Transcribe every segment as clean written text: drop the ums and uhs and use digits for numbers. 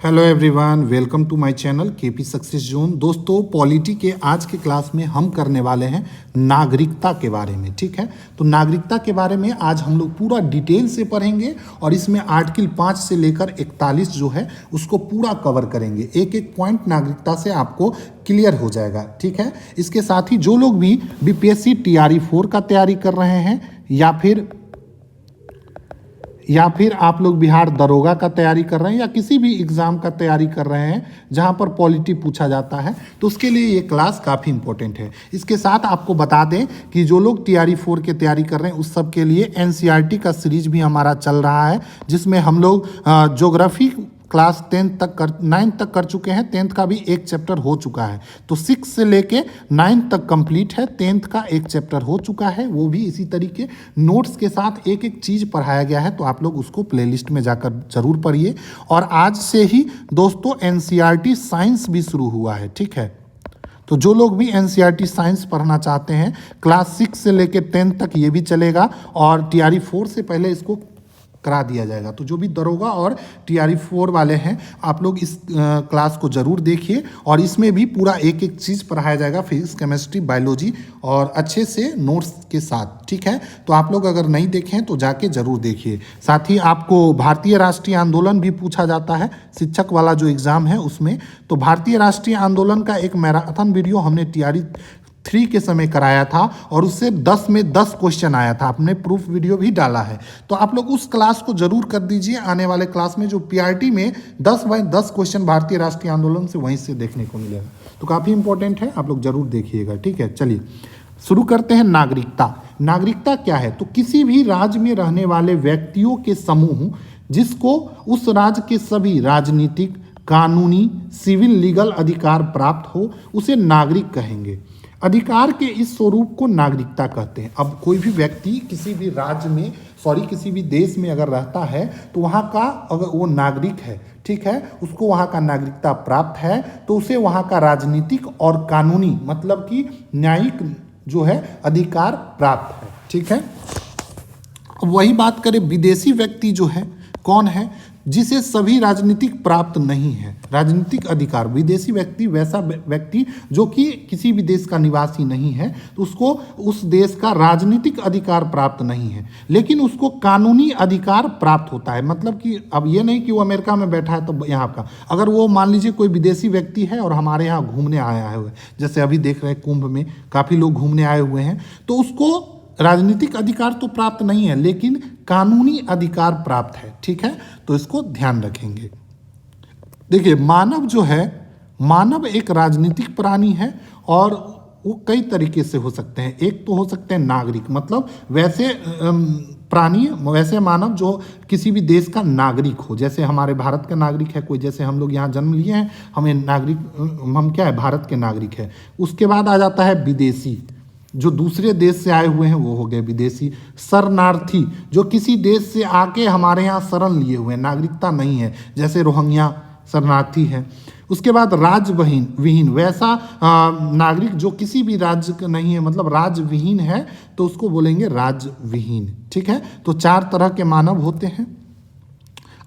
Hello everyone, welcome to my channel KP success zone. दोस्तों, polity के आज के क्लास में हम करने वाले हैं नागरिकता के बारे में। ठीक है, तो नागरिकता के बारे में आज हम लोग पूरा डिटेल से पढ़ेंगे और इसमें आर्टिकल 5 से लेकर 41 जो है उसको पूरा कवर करेंगे। एक एक पॉइंट नागरिकता से आपको क्लियर हो जाएगा। ठीक है, इसके साथ ही जो लोग भी बीपीएससी टीआरई 4 का तैयारी कर रहे हैं या फिर आप लोग बिहार दरोगा का तैयारी कर रहे हैं या किसी भी एग्ज़ाम का तैयारी कर रहे हैं जहां पर पॉलिटी पूछा जाता है, तो उसके लिए ये क्लास काफ़ी इंपॉर्टेंट है। इसके साथ आपको बता दें कि जो लोग टीआरई 4 की तैयारी कर रहे हैं उस सब के लिए एनसीईआरटी का सीरीज भी हमारा चल रहा है, जिसमें हम लोग ज्योग्राफी क्लास 9 तक कर चुके हैं। 10th का भी एक चैप्टर हो चुका है, तो 6 से लेके 9 तक कंप्लीट है। 10th का एक चैप्टर हो चुका है, वो भी इसी तरीके नोट्स के साथ एक एक चीज़ पढ़ाया गया है, तो आप लोग उसको प्लेलिस्ट में जाकर जरूर पढ़िए। और आज से ही दोस्तों एनसीईआरटी साइंस भी शुरू हुआ है। ठीक है, तो जो लोग भी एनसीईआरटी साइंस पढ़ना चाहते हैं, क्लास 6 से लेके 10 तक ये भी चलेगा और टीआरई 4 से पहले इसको करा दिया जाएगा। तो जो भी दरोगा और टीआरई 4 वाले हैं, आप लोग इस क्लास को ज़रूर देखिए और इसमें भी पूरा एक एक चीज़ पढ़ाया जाएगा, फिजिक्स, केमिस्ट्री, बायोलॉजी और अच्छे से नोट्स के साथ। ठीक है, तो आप लोग अगर नहीं देखें तो जाके ज़रूर देखिए। साथ ही आपको भारतीय राष्ट्रीय आंदोलन भी पूछा जाता है, शिक्षक वाला जो एग्ज़ाम है उसमें। तो भारतीय राष्ट्रीय आंदोलन का एक मैराथन वीडियो हमने टीआरई 3 के समय कराया था और उससे 10 में 10 क्वेश्चन आया था। आपने प्रूफ वीडियो भी डाला है, तो आप लोग उस क्लास को जरूर कर दीजिए। आने वाले क्लास में जो पीआरटी में 10 बाय 10 क्वेश्चन भारतीय राष्ट्रीय आंदोलन से वहीं से देखने को मिलेगा, तो काफ़ी इंपॉर्टेंट है, आप लोग जरूर देखिएगा। ठीक है, चलिए शुरू करते हैं। नागरिकता। नागरिकता क्या है? तो किसी भी राज्य में रहने वाले व्यक्तियों के समूह जिसको उस राज्य के सभी राजनीतिक, कानूनी, सिविल, लीगल अधिकार प्राप्त हो, उसे नागरिक कहेंगे। अधिकार के इस स्वरूप को नागरिकता कहते हैं। अब कोई भी व्यक्ति किसी भी राज्य में किसी भी देश में अगर रहता है तो वहाँ का अगर वो नागरिक है, ठीक है, उसको वहाँ का नागरिकता प्राप्त है, तो उसे वहाँ का राजनीतिक और कानूनी मतलब कि न्यायिक जो है अधिकार प्राप्त है। ठीक है, अब वही बात करें, विदेशी व्यक्ति जो है कौन है? जिसे सभी राजनीतिक प्राप्त नहीं है। राजनीतिक अधिकार, विदेशी व्यक्ति वैसा व्यक्ति जो कि किसी भी देश का निवासी नहीं है, तो उसको उस देश का राजनीतिक अधिकार प्राप्त नहीं है, लेकिन उसको कानूनी अधिकार प्राप्त होता है। मतलब कि अब ये नहीं कि वो अमेरिका में बैठा है तो यहाँ का, अगर वो मान लीजिए कोई विदेशी व्यक्ति है और हमारे यहाँ घूमने आया है, जैसे अभी देख रहे हैं कुंभ में काफ़ी लोग घूमने आए हुए हैं, तो उसको राजनीतिक अधिकार तो प्राप्त नहीं है लेकिन कानूनी अधिकार प्राप्त है। ठीक है, तो इसको ध्यान रखेंगे। देखिए, मानव जो है, मानव एक राजनीतिक प्राणी है और वो कई तरीके से हो सकते हैं। एक तो हो सकते हैं नागरिक, मतलब वैसे प्राणी, वैसे मानव जो किसी भी देश का नागरिक हो, जैसे हमारे भारत का नागरिक है कोई, जैसे हम लोग यहाँ जन्म लिए हैं, हमें नागरिक, हम क्या है, भारत के नागरिक है। उसके बाद आ जाता है विदेशी, जो दूसरे देश से आए हुए हैं वो हो गए विदेशी। शरणार्थी, जो किसी देश से आके हमारे यहाँ शरण लिए हुए हैं, नागरिकता नहीं है, जैसे रोहिंग्या शरणार्थी है। उसके बाद राज्यविहीन, वैसा नागरिक जो किसी भी राज्य का नहीं है, मतलब राज्यविहीन है, तो उसको बोलेंगे राज्यविहीन। ठीक है, तो 4 तरह के मानव होते हैं।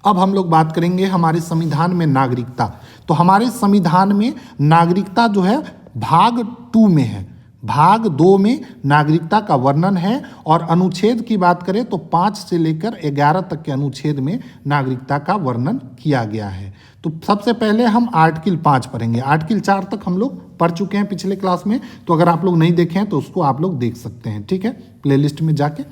अब हम लोग बात करेंगे हमारे संविधान में नागरिकता। तो हमारे संविधान में नागरिकता जो है भाग 2 में है। भाग 2 में नागरिकता का वर्णन है और अनुच्छेद की बात करें तो 5 से लेकर 11 तक के अनुच्छेद में नागरिकता का वर्णन किया गया है। तो सबसे पहले हम आर्टिकल 5 पढ़ेंगे। आर्टिकल 4 तक हम लोग पढ़ चुके हैं पिछले क्लास में, तो अगर आप लोग नहीं देखे हैं तो उसको आप लोग देख सकते हैं। ठीक है, प्लेलिस्ट में जाके।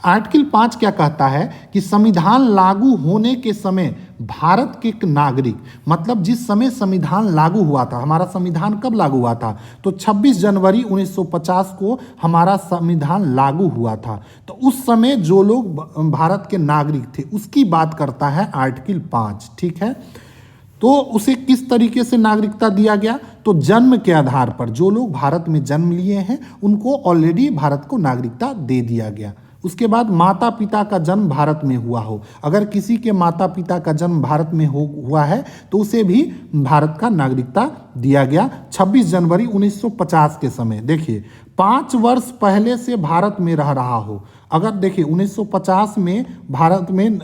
आर्टिकल 5 क्या कहता है कि संविधान लागू होने के समय भारत के एक नागरिक, मतलब जिस समय संविधान लागू हुआ था, हमारा संविधान कब लागू हुआ था? तो 26 जनवरी 1950 को हमारा संविधान लागू हुआ था। तो उस समय जो लोग भारत के नागरिक थे उसकी बात करता है आर्टिकल 5। ठीक है, तो उसे किस तरीके से नागरिकता दिया गया? तो जन्म के आधार पर जो लोग भारत में जन्म लिए हैं उनको ऑलरेडी भारत को नागरिकता दे दिया गया। उसके बाद माता पिता का जन्म भारत में हुआ हो, अगर किसी के माता पिता का जन्म भारत में हुआ है तो उसे भी भारत का नागरिकता दिया गया 26 जनवरी 1950 के समय। देखिए, 5 वर्ष पहले से भारत में रह रहा हो, अगर देखिए 1950 में भारत में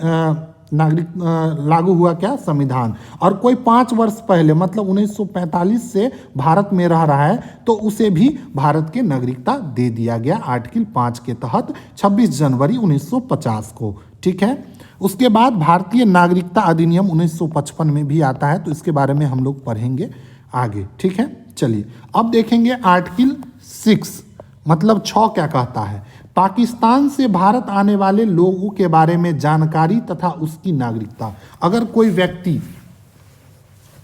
लागू हुआ क्या, संविधान। और कोई 5 वर्ष पहले मतलब 1945 से भारत में रह रहा है तो उसे भी भारत के नागरिकता दे दिया गया आर्टिकल 5 के तहत 26 जनवरी 1950 को। ठीक है, उसके बाद भारतीय नागरिकता अधिनियम 1955 में भी आता है, तो इसके बारे में हम लोग पढ़ेंगे आगे। ठीक है, चलिए अब देखेंगे आर्टिकल 6 मतलब 6 क्या कहता है। पाकिस्तान से भारत आने वाले लोगों के बारे में जानकारी तथा उसकी नागरिकता। अगर कोई व्यक्ति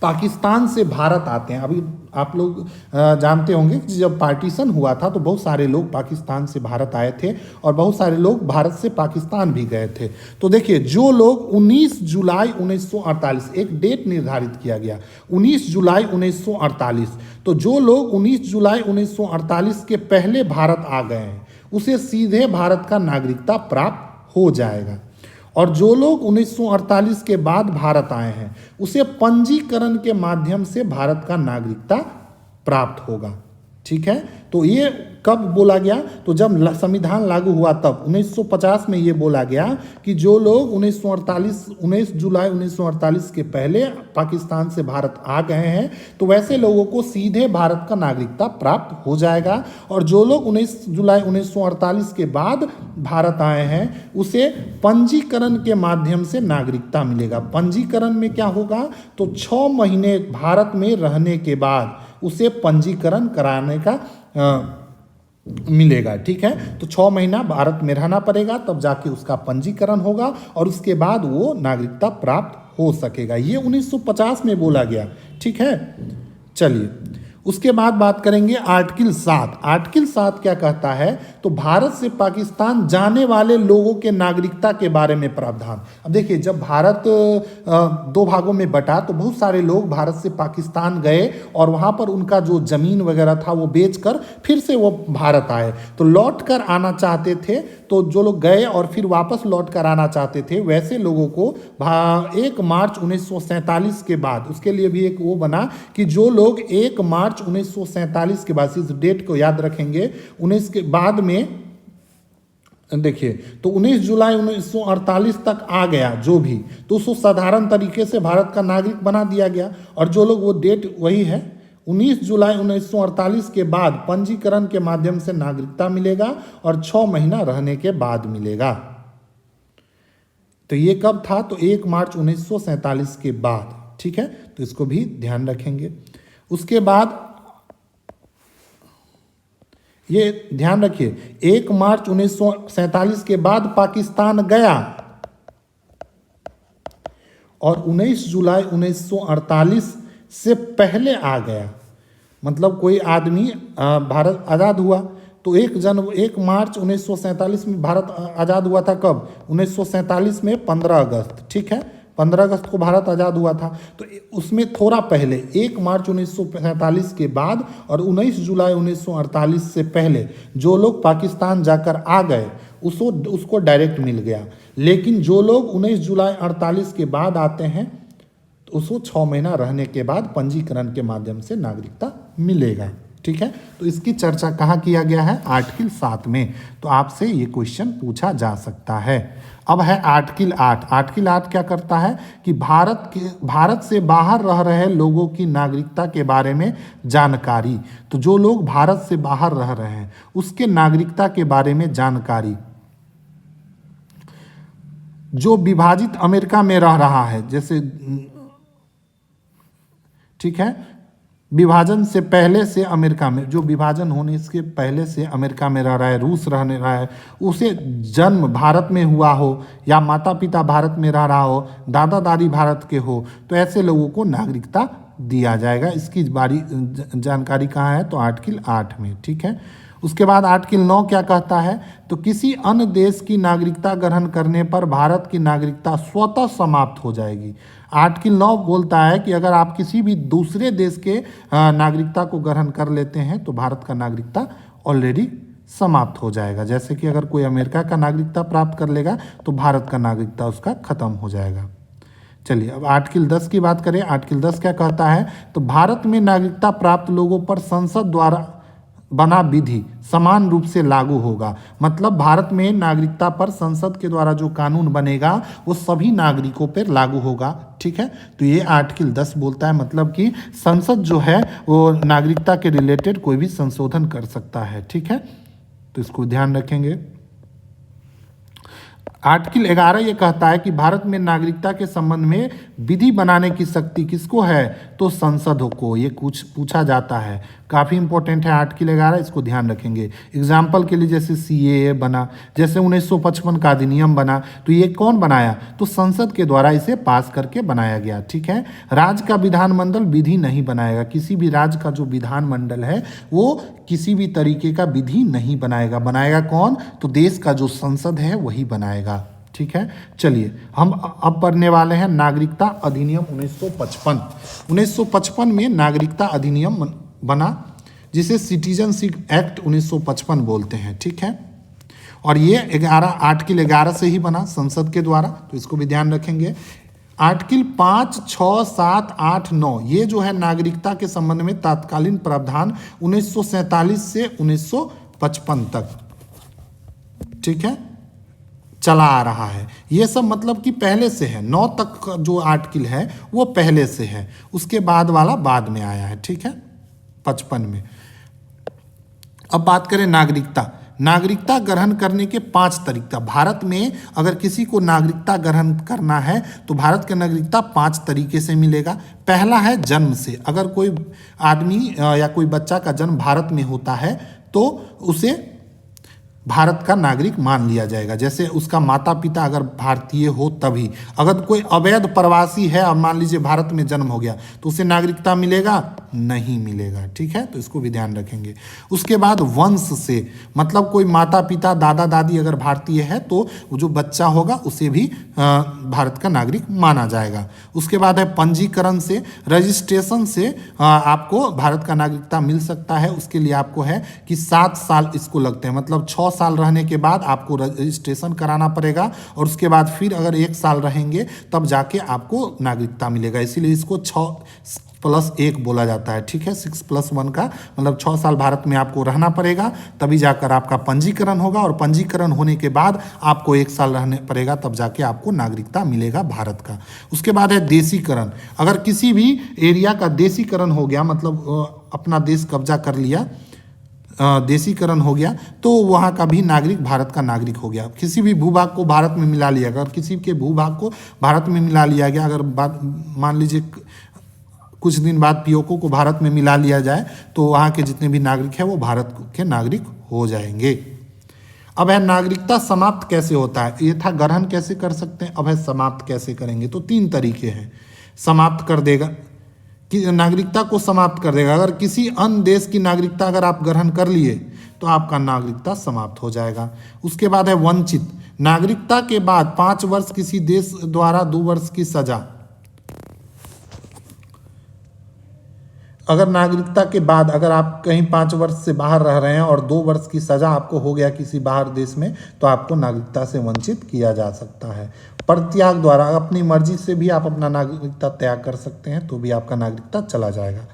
पाकिस्तान से भारत आते हैं, अभी आप लोग जानते होंगे कि जब पार्टीशन हुआ था तो बहुत सारे लोग पाकिस्तान से भारत आए थे और बहुत सारे लोग भारत से पाकिस्तान भी गए थे। तो देखिए, जो लोग 19 जुलाई 1948 एक डेट निर्धारित किया गया 19 जुलाई 1948, तो जो लोग 19 जुलाई 1948 के पहले भारत आ गए हैं उसे सीधे भारत का नागरिकता प्राप्त हो जाएगा। और जो लोग 1948 के बाद भारत आए हैं उसे पंजीकरण के माध्यम से भारत का नागरिकता प्राप्त होगा। ठीक है, तो ये कब बोला गया, तो जब संविधान लागू हुआ तब 1950 में ये बोला गया कि जो लोग 19 जुलाई 1948 के पहले पाकिस्तान से भारत आ गए हैं तो वैसे लोगों को सीधे भारत का नागरिकता प्राप्त हो जाएगा। और जो लोग 19 जुलाई 1948 के बाद भारत आए हैं उसे पंजीकरण के माध्यम से नागरिकता मिलेगा। पंजीकरण में क्या होगा, तो 6 महीने भारत में रहने के बाद उसे पंजीकरण कराने का मिलेगा। ठीक है, तो 6 महीना भारत में रहना पड़ेगा तब जाके उसका पंजीकरण होगा और उसके बाद वो नागरिकता प्राप्त हो सकेगा। ये 1950 में बोला गया। ठीक है, चलिए उसके बाद बात करेंगे आर्टिकल 7। आर्टिकल 7 क्या कहता है, तो भारत से पाकिस्तान जाने वाले लोगों के नागरिकता के बारे में प्रावधान। अब देखिए, जब भारत 2 भागों में बटा तो बहुत सारे लोग भारत से पाकिस्तान गए और वहाँ पर उनका जो ज़मीन वगैरह था वो बेचकर फिर से वो भारत आए। तो लौट कर आना चाहते थे, तो जो लोग गए और फिर वापस लौट कर आना चाहते थे वैसे लोगों को 1 मार्च 1947 के बाद उसके लिए भी एक वो बना कि जो लोग 1 मार्च 1947 के बाद, इस डेट को याद रखेंगे, 19 के बाद में देखिए तो 19 जुलाई 1948 तक आ गया जो भी, तो उसको साधारण तरीके से भारत का नागरिक बना दिया गया। और जो लोग, वो डेट वही है 19 जुलाई 1948 के बाद पंजीकरण के माध्यम से नागरिकता मिलेगा और 6 महीना रहने के बाद मिलेगा। तो ये कब था, तो 1 मार्च 1947 के बाद। ठीक है, तो इसको भी ध्यान रखेंगे। उसके बाद ये ध्यान रखिए, 1 मार्च 1947 के बाद पाकिस्तान गया और 19 जुलाई 1948 से पहले आ गया, मतलब कोई आदमी भारत आज़ाद हुआ तो 1 मार्च 1947 में भारत आज़ाद हुआ था। कब, 1947 में 15 अगस्त। ठीक है, 15 अगस्त को भारत आज़ाद हुआ था। तो उसमें थोड़ा पहले 1 मार्च 1947 के बाद और 19 जुलाई 1948 से पहले जो लोग पाकिस्तान जाकर आ गए उसको डायरेक्ट मिल गया। लेकिन जो लोग 19 जुलाई 48 के बाद आते हैं तो उसको 6 महीना रहने के बाद पंजीकरण के माध्यम से नागरिकता मिलेगा। ठीक है, तो इसकी चर्चा कहाँ किया गया है, आर्टिकल 7 में। तो आपसे ये क्वेश्चन पूछा जा सकता है। अब है आर्टिकल 8। आर्टिकल 8 क्या करता है कि भारत से बाहर रह रहे लोगों की नागरिकता के बारे में जानकारी। तो जो लोग भारत से बाहर रह रहे हैं उसके नागरिकता के बारे में जानकारी। जो विभाजित अमेरिका में रह रहा है, जैसे ठीक है, विभाजन से पहले से अमेरिका में, जो विभाजन होने इसके पहले से अमेरिका में रह रहा है, रूस रहने रहा है, उसे जन्म भारत में हुआ हो या माता पिता भारत में रह रहा हो, दादा दादी भारत के हो, तो ऐसे लोगों को नागरिकता दिया जाएगा। इसकी बारी जानकारी कहाँ है, तो आर्टिकल 8 में। ठीक है, उसके बाद आर्टिकल 9 क्या कहता है, तो किसी अन्य देश की नागरिकता ग्रहण करने पर भारत की नागरिकता स्वतः समाप्त हो जाएगी। आर्टिकल 9 बोलता है कि अगर आप किसी भी दूसरे देश के नागरिकता को ग्रहण कर लेते हैं तो भारत का नागरिकता ऑलरेडी समाप्त हो जाएगा। जैसे कि अगर कोई अमेरिका का नागरिकता प्राप्त कर लेगा तो भारत का नागरिकता उसका खत्म हो जाएगा। चलिए अब आर्टिकल 10 की बात करें। आर्टिकल 10 क्या कहता है, तो भारत में नागरिकता प्राप्त लोगों पर संसद द्वारा बना विधि समान रूप से लागू होगा। मतलब भारत में नागरिकता पर संसद के द्वारा जो कानून बनेगा वो सभी नागरिकों पर लागू होगा। ठीक है, तो ये आर्टिकल 10 बोलता है, मतलब कि संसद जो है वो नागरिकता के रिलेटेड कोई भी संशोधन कर सकता है। ठीक है, तो इसको ध्यान रखेंगे। आर्टिकल 11 ये कहता है कि भारत में नागरिकता के संबंध में विधि बनाने की शक्ति किसको है, तो संसद को। ये कुछ पूछा जाता है, काफ़ी इंपॉर्टेंट है आर्टिकल 11, इसको ध्यान रखेंगे। एग्जाम्पल के लिए जैसे CAA बना, जैसे 1955 का अधिनियम बना, तो ये कौन बनाया, तो संसद के द्वारा इसे पास करके बनाया गया। ठीक है, राज्य का विधानमंडल विधि नहीं बनाएगा, किसी भी राज्य का जो विधानमंडल है वो किसी भी तरीके का विधि नहीं बनाएगा। बनाएगा कौन, तो देश का जो संसद है वही बनाएगा। ठीक है, चलिए हम अब पढ़ने वाले हैं नागरिकता अधिनियम 1955। 1955 में नागरिकता अधिनियम बना, जिसे सिटीजनशिप एक्ट 1955 बोलते हैं। ठीक है, और ये आर्टिकल 11 से ही बना संसद के द्वारा, तो इसको भी ध्यान रखेंगे। आर्टिकल 5, 6, 7, 8, 9 ये जो है नागरिकता के संबंध में तत्कालीन प्रावधान 1947 से 1955 तक, ठीक है, चला आ रहा है। ये सब मतलब कि पहले से है, 9 तक का जो आर्टिकल है वो पहले से है, उसके बाद वाला बाद में आया है। ठीक है, 55 में। अब बात करें नागरिकता। नागरिकता ग्रहण करने के 5 तरीका। भारत में अगर किसी को नागरिकता ग्रहण करना है तो भारत की नागरिकता 5 तरीके से मिलेगा। पहला है जन्म से। अगर कोई आदमी या कोई बच्चा का जन्म भारत में होता है तो उसे भारत का नागरिक मान लिया जाएगा। जैसे उसका माता पिता अगर भारतीय हो तभी। अगर कोई अवैध प्रवासी है और मान लीजिए भारत में जन्म हो गया तो उसे नागरिकता मिलेगा, नहीं मिलेगा। ठीक है, तो इसको भी ध्यान रखेंगे। उसके बाद वंश से, मतलब कोई माता पिता दादा दादी अगर भारतीय है तो जो बच्चा होगा उसे भी भारत का नागरिक माना जाएगा। उसके बाद है पंजीकरण से, रजिस्ट्रेशन से आपको भारत का नागरिकता मिल सकता है। उसके लिए आपको है कि 7 साल इसको लगते हैं, मतलब 6 साल रहने के बाद आपको रजिस्ट्रेशन कराना पड़ेगा और उसके बाद फिर अगर 1 साल रहेंगे तब जाके आपको नागरिकता मिलेगा। इसीलिए इसको 6+1 बोला जाता है। ठीक है, 6+1 का मतलब 6 साल भारत में आपको रहना पड़ेगा, तभी जाकर आपका पंजीकरण होगा और पंजीकरण होने के बाद आपको 1 साल रहने पड़ेगा, तब जाके आपको नागरिकता मिलेगा भारत का। उसके बाद है देशीकरण। अगर किसी भी एरिया का देशीकरण हो गया, मतलब अपना देश कब्जा कर लिया, देशीकरण हो गया, तो वहाँ का भी नागरिक भारत का नागरिक हो गया। किसी भी भूभाग को भारत में मिला लिया, अगर किसी के भूभाग को भारत में मिला लिया गया, अगर मान लीजिए कुछ दिन बाद पियोको को भारत में मिला लिया जाए तो वहाँ के जितने भी नागरिक हैं वो भारत के नागरिक हो जाएंगे। अब है नागरिकता समाप्त कैसे होता है। ये था ग्रहण कैसे कर सकते हैं, अब है समाप्त कैसे करेंगे। तो 3 तरीके हैं। समाप्त कर देगा कि नागरिकता को समाप्त कर देगा। अगर किसी अन्य देश की नागरिकता अगर आप ग्रहण कर लिए तो आपका नागरिकता समाप्त हो जाएगा। उसके बाद है वंचित। नागरिकता के बाद 5 वर्ष किसी देश द्वारा 2 वर्ष की सजा। अगर नागरिकता के बाद अगर आप कहीं 5 वर्ष से बाहर रह रहे हैं और 2 वर्ष की सजा आपको हो गया किसी बाहर देश में, तो आपको नागरिकता से वंचित किया जा सकता है। परित्याग द्वारा अपनी मर्जी से भी आप अपना नागरिकता त्याग कर सकते हैं, तो भी आपका नागरिकता चला जाएगा।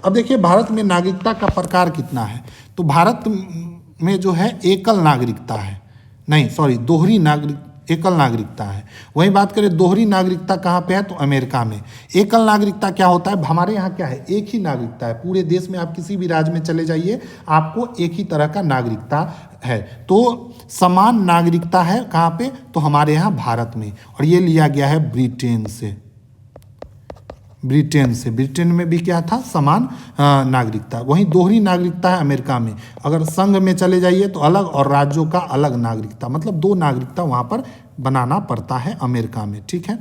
अब देखिए भारत में नागरिकता का प्रकार कितना है। तो भारत में जो है एकल नागरिकता है, नहीं सॉरी दोहरी एकल नागरिकता है। वहीं बात करें दोहरी नागरिकता कहाँ पे है, तो अमेरिका में। एकल नागरिकता क्या होता है, हमारे यहाँ क्या है, एक ही नागरिकता है। पूरे देश में आप किसी भी राज्य में चले जाइए, आपको एक ही तरह का नागरिकता है। तो समान नागरिकता है कहाँ पे, तो हमारे यहाँ भारत में। और ये लिया गया है ब्रिटेन से। ब्रिटेन में भी क्या था, समान नागरिकता। वहीं दोहरी नागरिकता है अमेरिका में। अगर संघ में चले जाइए तो अलग और राज्यों का अलग नागरिकता, मतलब 2 नागरिकता वहाँ पर बनाना पड़ता है अमेरिका में। ठीक है,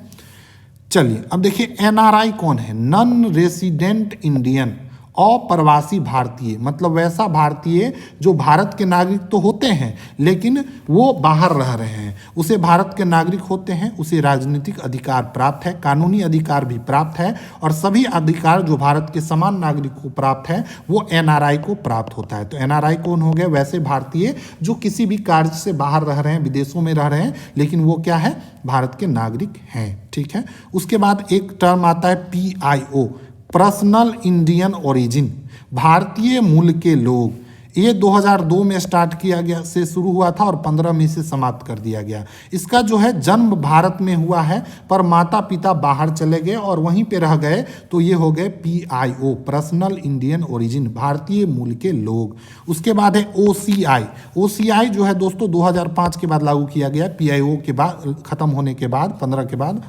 चलिए अब देखिए NRI कौन है, नॉन रेसिडेंट इंडियन, अप्रवासी भारतीय। मतलब वैसा भारतीय जो भारत के नागरिक तो होते हैं लेकिन वो बाहर रह रहे हैं, उसे भारत के नागरिक होते हैं, उसे राजनीतिक अधिकार प्राप्त है, कानूनी अधिकार भी प्राप्त है और सभी अधिकार जो भारत के समान नागरिक को प्राप्त है वो NRI को प्राप्त होता है। तो NRI कौन हो गए, वैसे भारतीय जो किसी भी कार्य से बाहर रह रहे हैं, विदेशों में रह रहे हैं, लेकिन वो क्या है, भारत के नागरिक हैं। ठीक है, उसके बाद एक टर्म आता है PIO, पर्सनल इंडियन ओरिजिन, भारतीय मूल के लोग। ये 2002 में स्टार्ट किया गया से शुरू हुआ था और 15 में से समाप्त कर दिया गया। इसका जो है जन्म भारत में हुआ है, पर माता पिता बाहर चले गए और वहीं पे रह गए, तो ये हो गए PIO, पर्सनल इंडियन ओरिजिन, भारतीय मूल के लोग। उसके बाद है OCI जो है दोस्तों 2005 के बाद लागू किया गया, PIO के बाद खत्म होने के बाद 15 के बाद।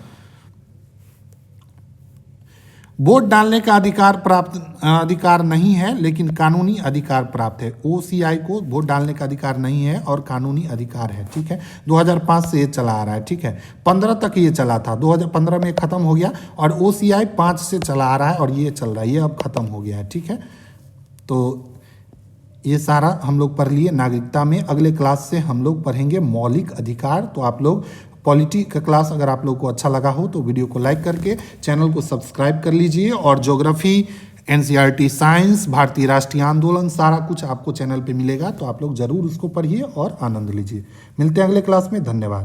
वोट डालने का अधिकार नहीं है, लेकिन कानूनी अधिकार प्राप्त है। OCI को वोट डालने का अधिकार नहीं है और कानूनी अधिकार है, ठीक है। 2005 से ये चला आ रहा है, ठीक है। 15 तक ये चला था, 2015 में खत्म हो गया, और OCI 5 से चला आ रहा है और ये चल रहा है, ये अब खत्म हो गया है, ठीक है। तो ये सारा हम लोग पढ़ लिए नागरिकता में। अगले क्लास से हम लोग पढ़ेंगे मौलिक अधिकार। तो आप लोग पॉलिटी का क्लास अगर आप लोग को अच्छा लगा हो तो वीडियो को लाइक करके चैनल को सब्सक्राइब कर लीजिए, और ज्योग्राफी, NCERT साइंस, भारतीय राष्ट्रीय आंदोलन, सारा कुछ आपको चैनल पे मिलेगा, तो आप लोग जरूर उसको पढ़िए और आनंद लीजिए। मिलते हैं अगले क्लास में, धन्यवाद।